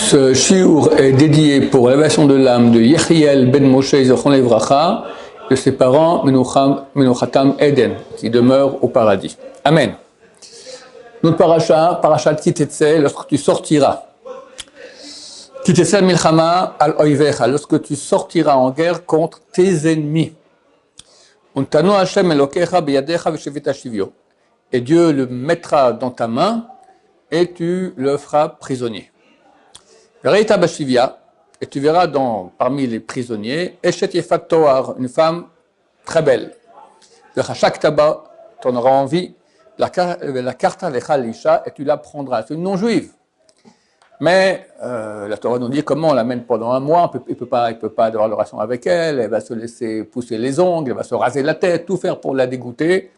Ce shiur est dédié pour l'élévation de l'âme de Yechiel ben Moshe Zichron Livracha, de ses parents Menuchatam Eden, qui demeurent au paradis. Amen. Notre parashat Kitetse, lorsque tu sortiras. Kitetse milchama al oivecha, lorsque tu sortiras en guerre contre tes ennemis. Untanu Hashem elokecha biyadecha v'shevita shivyo. Et Dieu le mettra dans ta main et tu le feras prisonnier. Reita bashivia, et tu verras parmi les prisonniers, Eshet Yefat Toar, une femme très belle. Le Chashak Taba, tu en auras envie, la Karta Lecha Lisha, et tu la prendras. C'est une non-juive. Mais la Torah nous dit comment on l'amène pendant un mois, il peut pas avoir de relation avec elle, elle va se laisser pousser les ongles, elle va se raser la tête, tout faire pour le dégoûter.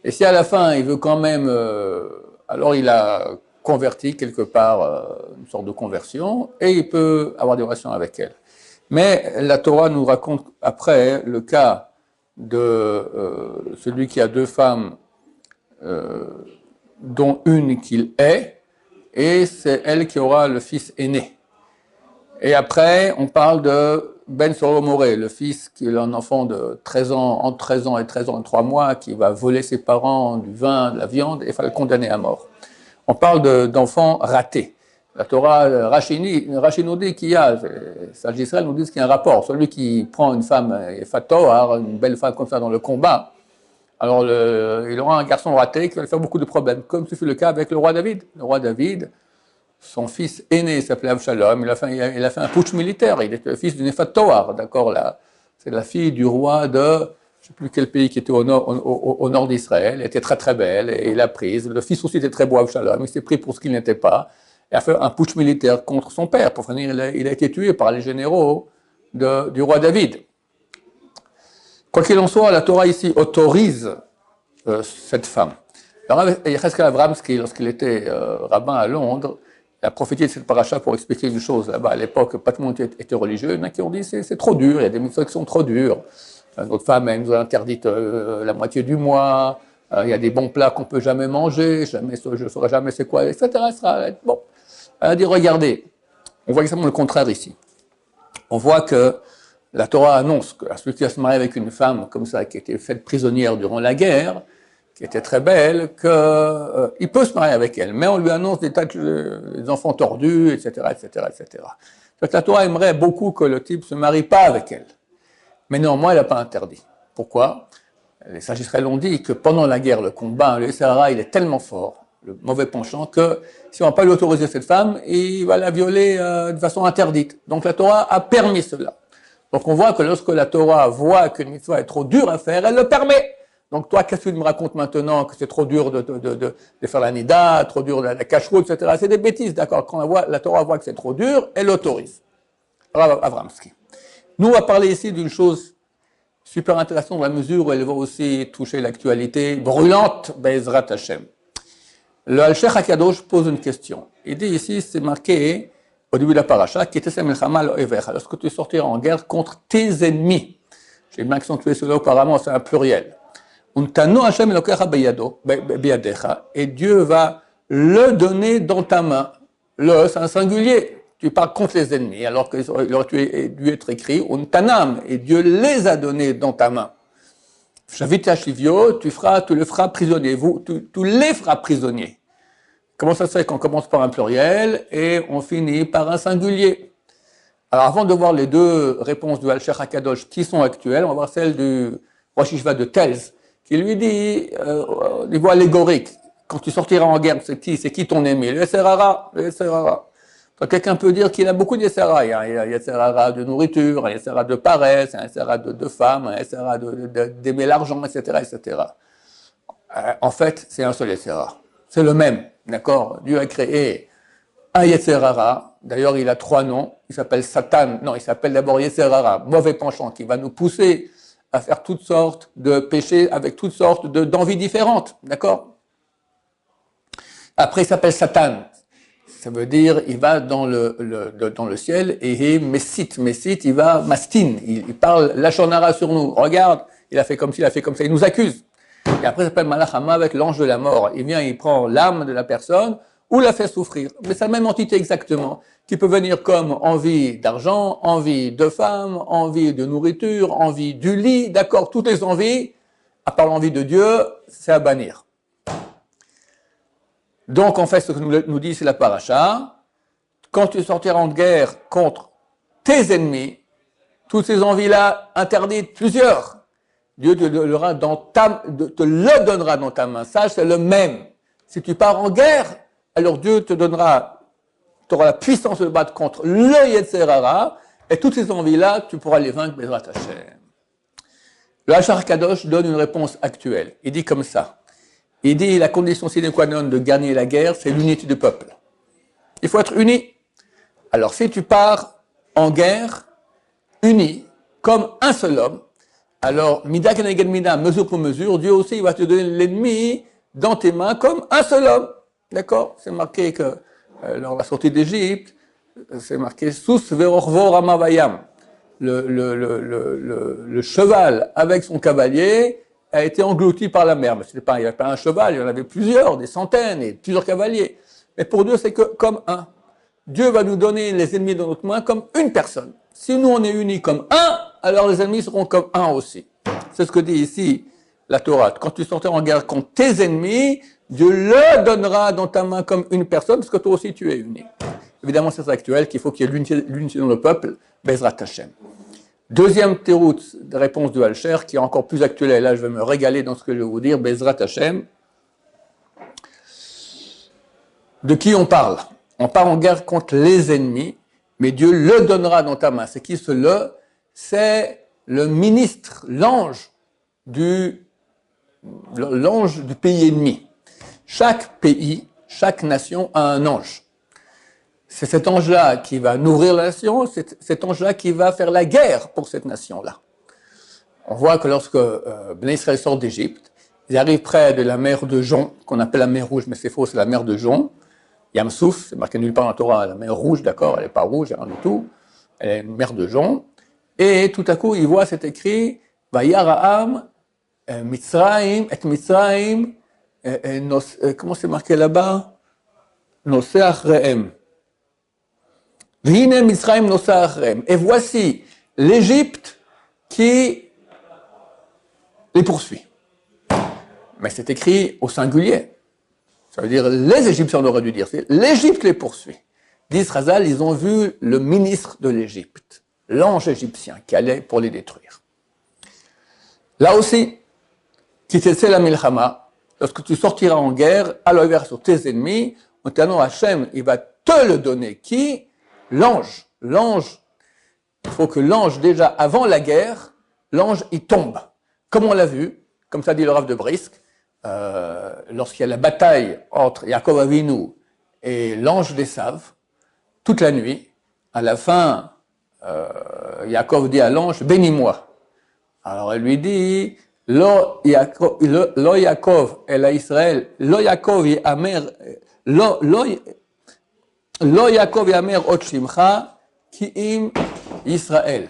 Et si à la fin il veut quand même, alors il a converti quelque part, une sorte de conversion, et il peut avoir des relations avec elle. Mais la Torah nous raconte après le cas de celui qui a deux femmes, dont une qu'il est, et c'est elle qui aura le fils aîné. Et après, on parle de Ben Soromoré, le fils qui est un enfant de 13 ans, entre 13 ans et 13 ans et 3 mois, qui va voler ses parents du vin, de la viande, et il va le condamner à mort. On parle d'enfants ratés. La Torah Rashi nous dit qu'il y a, Sage Israël nous dit qu'il y a un rapport. Celui qui prend une femme, une belle femme comme ça dans le combat, alors il aura un garçon raté qui va lui faire beaucoup de problèmes, comme ce fut le cas avec le roi David. Le roi David, son fils aîné s'appelait Absalom, il a fait un putsch militaire, il était le fils d'une Efat Toar, d'accord, là. C'est la fille du roi de, je ne sais plus quel pays qui était au nord d'Israël, elle était très très belle, et il l'a prise. Le fils aussi était très beau, Absalom, il s'est pris pour ce qu'il n'était pas, et a fait un putsch militaire contre son père. Pour finir, il a été tué par les généraux du roi David. Quoi qu'il en soit, la Torah ici autorise cette femme. Alors, Yecheskel Avramsky, lorsqu'il était rabbin à Londres, il a profité de cette paracha pour expliquer une chose. Là-bas, à l'époque, pas tout le monde était religieux. Il y en a qui ont dit c'est trop dur, il y a des mitzvot qui sont trop durs. Notre femme, elle nous a interdit la moitié du mois. Il y a des bons plats qu'on peut jamais manger, je ne saurais jamais c'est quoi, etc. Bon. Elle a dit regardez, on voit exactement le contraire ici. On voit que la Torah annonce que celui qui va se marier avec une femme comme ça, qui était faite prisonnière durant la guerre, qui était très belle, il peut se marier avec elle, mais on lui annonce des tas des enfants tordus, etc., etc., etc. Donc la Torah aimerait beaucoup que le type se marie pas avec elle. Mais néanmoins, elle n'a pas interdit. Pourquoi? Les sages Israël ont dit que pendant la guerre, le combat, le Sahara, il est tellement fort, le mauvais penchant, que si on ne va pas lui autoriser cette femme, il va la violer de façon interdite. Donc la Torah a permis cela. Donc on voit que lorsque la Torah voit qu'une mitzvah est trop dure à faire, elle le permet. Donc toi, qu'est-ce que tu me racontes maintenant que c'est trop dur de faire la nida, trop dur de la cacheroute, etc. C'est des bêtises, d'accord. Quand la Torah voit que c'est trop dur, elle l'autorise. Avramsky. Nous, on va parler ici d'une chose super intéressante dans la mesure où elle va aussi toucher l'actualité brûlante, Be'ezrat Hashem. Le Al-Sheikh HaKadosh pose une question. Il dit ici, c'est marqué au début de la paracha, lorsque tu sortiras en guerre contre tes ennemis. J'ai bien accentué cela auparavant, c'est un pluriel. Et Dieu va le donner dans ta main. Le, c'est un singulier. Tu parles contre les ennemis, alors qu'il aurait dû être écrit Untanam, et Dieu les a donnés dans ta main. Shavita Shivyo, tu le feras prisonnier. Tu les feras prisonniers. Comment ça se fait qu'on commence par un pluriel et on finit par un singulier? Alors avant de voir les deux réponses du Al-Sheikh HaKadosh qui sont actuelles, on va voir celle du Rosh Yeshiva de Telz, qui lui dit, au niveau allégorique, quand tu sortiras en guerre, c'est qui ton ennemi? Le Yetzer Hara. Quelqu'un peut dire qu'il a beaucoup de Yetzer Hara. Il y a un Yetzer Hara de nourriture, un Yetzer Hara de paresse, un Yetzer Hara de femme, un Yetzer Hara d'aimer l'argent, etc., etc. En fait, c'est un seul Yetzer Hara. C'est le même, d'accord? Dieu a créé un Yetzer Hara. D'ailleurs, il a 3 noms. Il s'appelle Satan. Non, il s'appelle d'abord Yetzer Hara, mauvais penchant, qui va nous pousser à faire toutes sortes de péchés avec toutes sortes d'envies différentes, d'accord? Après, il s'appelle Satan. Ça veut dire, il va dans le ciel et il Messit, il va Mastin. Il parle Lachon Hara sur nous. Regarde, il a fait comme ci, il a fait comme ça. Il nous accuse. Et après, il s'appelle Malach Hamavet, l'ange de la mort. Il vient, il prend l'âme de la personne ou la fait souffrir. Mais c'est la même entité exactement, qui peut venir comme envie d'argent, envie de femme, envie de nourriture, envie du lit, d'accord, toutes les envies, à part l'envie de Dieu, c'est à bannir. Donc, en fait, ce que nous dit, c'est la paracha. Quand tu sortiras en guerre contre tes ennemis, toutes ces envies-là interdites, plusieurs, Dieu te le donnera dans ta main. Ça, c'est le même. Si tu pars en guerre, alors Dieu te donnera, tu auras la puissance de battre contre le Yetzer Hara, et toutes ces envies-là, tu pourras les vaincre, Bezrat Hashem. Le Hachar Kadosh donne une réponse actuelle. Il dit comme ça. Il dit, la condition sine qua non de gagner la guerre, c'est l'unité du peuple. Il faut être uni. Alors, si tu pars en guerre, uni, comme un seul homme, alors, mida keneged mida, mesure pour mesure, Dieu aussi, il va te donner l'ennemi dans tes mains comme un seul homme. D'accord? C'est marqué que, lors de la sortie d'Égypte, c'est marqué, sous verorvo ramavayam. Le cheval avec son cavalier a été englouti par la mer. Mais il n'y avait pas un cheval, il y en avait plusieurs, des centaines et plusieurs cavaliers. Mais pour Dieu, c'est que comme un. Dieu va nous donner les ennemis dans notre main comme une personne. Si nous on est unis comme un, alors les ennemis seront comme un aussi. C'est ce que dit ici la Torah. Quand tu sortiras en guerre contre tes ennemis, Dieu le donnera dans ta main comme une personne, parce que toi aussi tu es uni. Évidemment, c'est actuel qu'il faut qu'il y ait l'unité dans le peuple, Bezrat Hashem. Deuxième terout de réponse de Alcher, qui est encore plus actuel, et là je vais me régaler dans ce que je vais vous dire, Bezrat Hashem. De qui on parle? On part en guerre contre les ennemis, mais Dieu le donnera dans ta main. C'est qui ce le? C'est le ministre, l'ange du pays ennemi. Chaque pays, chaque nation a un ange. C'est cet ange-là qui va nourrir la nation, c'est cet ange-là qui va faire la guerre pour cette nation-là. On voit que lorsque Bnei Israël sort d'Égypte, ils arrivent près de la mer de Jon, qu'on appelle la mer Rouge, mais c'est faux, c'est la mer de Jon. Yamsouf, c'est marqué nulle part dans la Torah, la mer Rouge, d'accord, elle n'est pas rouge, rien du tout, elle est une mer de Jon. Et tout à coup, ils voient cet écrit, Vayara'am, Mitzrayim, et Mitzrayim, comment c'est marqué là-bas? Noseach Re'em. V'hine Mitzrayim Noseach Re'em. Et voici l'Égypte qui les poursuit. Mais c'est écrit au singulier. Ça veut dire, les Égyptiens, on aurait dû dire, c'est l'Égypte les poursuit. D'Israël, ils ont vu le ministre de l'Égypte, l'ange égyptien, qui allait pour les détruire. Là aussi, qui c'est la milchama, lorsque tu sortiras en guerre, à l'envers sur tes ennemis, maintenant Hachem, il va te le donner. Qui? L'ange. L'ange, il faut que l'ange, déjà avant la guerre, l'ange, il tombe. Comme on l'a vu, comme ça dit le Rav de Brisk, lorsqu'il y a la bataille entre Yaakov Avinu et l'ange d'Esav, toute la nuit, à la fin, Yaakov dit à l'ange, bénis-moi. Alors elle lui dit, Lo Yaakov el Israël, Lo Yaakov yamer, Lo Yaakov yamer ot shimcha, ki im Israël.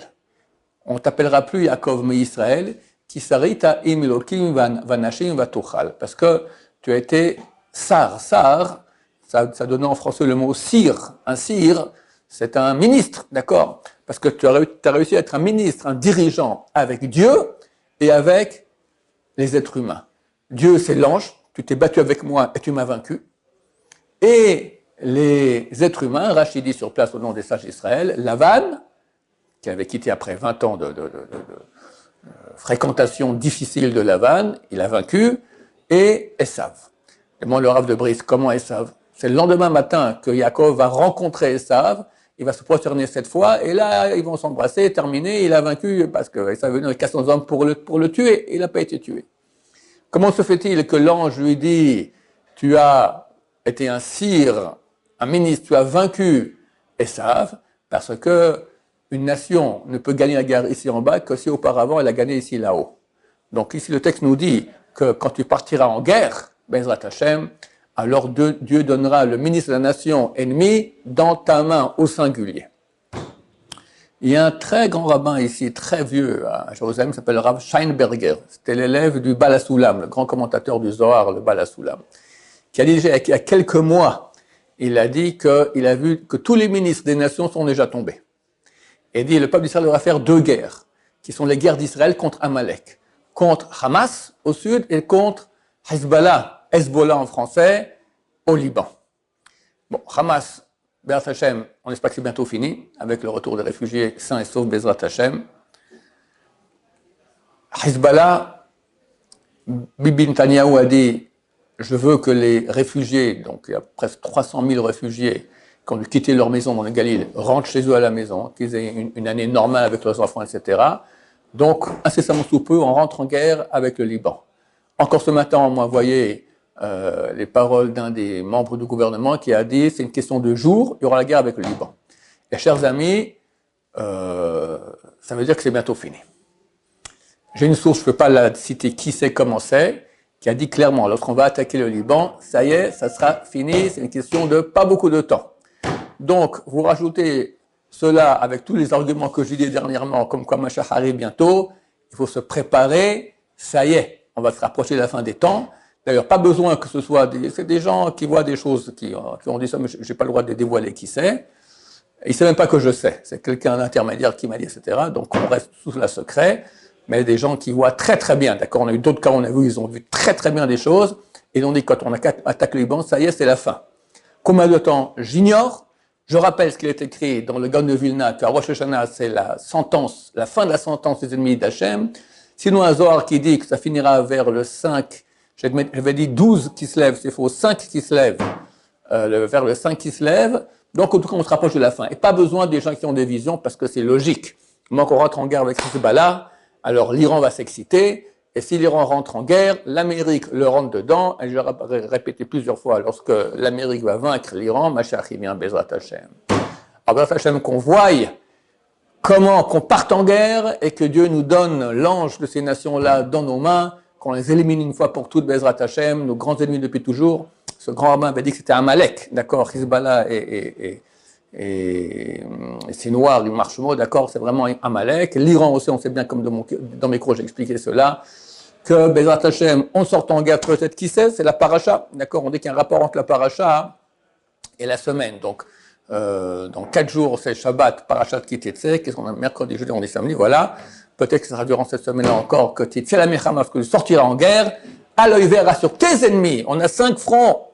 On t'appellera plus Yaakov mais Israël, qui sarita im Elokim vanashim vatuchal, parce que tu as été sar. Sar, ça donne en français le mot sire. Un sire, c'est un ministre, d'accord? Parce que tu as réussi à être un ministre, un dirigeant avec Dieu et avec les êtres humains. Dieu, c'est l'ange, tu t'es battu avec moi et tu m'as vaincu. Et les êtres humains, Rachid dit sur place au nom des sages d'Israël, Lavan, qui avait quitté après 20 ans de fréquentation difficile de Lavan, il a vaincu, et Esav. Et moi, le Rav de Brisk, comment Esav? C'est le lendemain matin que Yaakov va rencontrer Esav, il va se prosterner cette fois, et là, ils vont s'embrasser, terminé, il a vaincu, parce que Esav est venu avec 400 hommes pour le tuer, et il n'a pas été tué. Comment se fait-il que l'ange lui dit, tu as été un sire, un ministre, tu as vaincu Esav, parce que une nation ne peut gagner la guerre ici en bas que si auparavant elle a gagné ici là-haut. Donc ici le texte nous dit que quand tu partiras en guerre, Bezrat Hashem, alors Dieu donnera le ministre de la nation ennemie dans ta main au singulier. Il y a un très grand rabbin ici, très vieux à Jérusalem, qui s'appelle Rav Scheinberger. C'était l'élève du Baal HaSulam, le grand commentateur du Zohar, le Baal HaSulam, qui a dit il y a quelques mois il a dit qu'il a vu que tous les ministres des nations sont déjà tombés. Et il dit, le peuple d'Israël devra faire 2 guerres, qui sont les guerres d'Israël contre Amalek, contre Hamas au sud et contre Hezbollah en français, au Liban. Bon, Hamas, Bezrat Hashem, on espère que c'est bientôt fini, avec le retour des réfugiés sains et saufs Bezrat Hashem. Hezbollah, Bibi Netanyahu a dit, je veux que les réfugiés, donc il y a presque 300 000 réfugiés qui ont dû quitter leur maison dans le Galil, rentrent chez eux à la maison, qu'ils aient une année normale avec leurs enfants, etc. Donc, incessamment sous peu, on rentre en guerre avec le Liban. Encore ce matin, on m'a envoyé les paroles d'un des membres du gouvernement qui a dit, c'est une question de jours, il y aura la guerre avec le Liban. Et chers amis, ça veut dire que c'est bientôt fini. J'ai une source, je ne peux pas la citer qui c'est, comment c'est, qui a dit clairement, lorsqu'on va attaquer le Liban, ça y est, ça sera fini, c'est une question de pas beaucoup de temps. Donc, vous rajoutez cela avec tous les arguments que j'ai dit dernièrement, comme quoi Mashiach arrive bientôt, il faut se préparer, ça y est, on va se rapprocher de la fin des temps. D'ailleurs, pas besoin que ce soit c'est des gens qui voient des choses, qui ont dit ça, mais j'ai pas le droit de les dévoiler qui c'est. Il sait même pas que je sais, c'est quelqu'un d'intermédiaire qui m'a dit, etc. Donc, on reste sous la secret. Mais des gens qui voient très très bien, d'accord, on a eu d'autres cas, on a vu, ils ont vu très très bien des choses, et ils ont dit quand on attaque le Liban, ça y est, c'est la fin. Combien de temps? J'ignore. Je rappelle ce qu'il est écrit dans le Gaon de Vilna, qu'à Rosh Hashanah, c'est la sentence, la fin de la sentence des ennemis d'Hachem. Sinon, un Zohar qui dit que ça finira vers le 5, j'avais dit 12 qui se lèvent, c'est faux, 5 qui se lèvent, vers le 5 qui se lève. Donc, en tout cas, on se rapproche de la fin. Et pas besoin des gens qui ont des visions, parce que c'est logique. Moi, qu'on rentre en guerre avec Hezbollah, alors l'Iran va s'exciter, et si l'Iran rentre en guerre, l'Amérique le rentre dedans, et je l'ai répété plusieurs fois, lorsque l'Amérique va vaincre l'Iran, Mashiach vient Bezrat Hashem. Alors Bezrat Hashem qu'on voie comment qu'on parte en guerre, et que Dieu nous donne l'ange de ces nations-là dans nos mains, qu'on les élimine une fois pour toutes, Bezrat Hashem, nos grands ennemis depuis toujours. Ce grand rabbin avait dit que c'était Amalek, d'accord, Hezbollah et c'est noir, il marche mot, d'accord, c'est vraiment Amalek. L'Iran aussi, on sait bien, comme dans mes cours, j'ai expliqué cela, que Bezrat Hashem, on sort en guerre, peut-être qui c'est la paracha, d'accord, on dit qu'il y a un rapport entre la paracha et la semaine. Donc, dans 4 jours, c'est Shabbat, parachat Kitetse, qu'est-ce qu'on a mercredi, jeudi, on est samedi, voilà. Peut-être que ça sera durant cette semaine-là encore que Titse la Mechama, parce que tu sortiras en guerre, à l'œil vert sur tes ennemis. On a 5 fronts.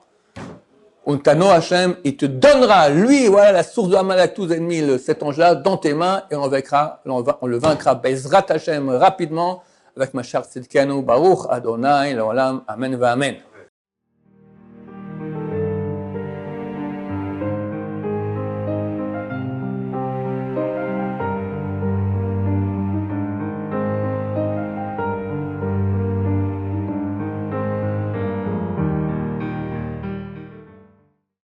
Untano Hashem, il te donnera, lui, voilà la source de Amalek, tous les ennemis, cet ange-là, dans tes mains, et on le vaincra, Bezrat Hashem, rapidement, avec Mashiach Tzidkenu, Baruch, Adonai, l'Olam, Amen, va Amen.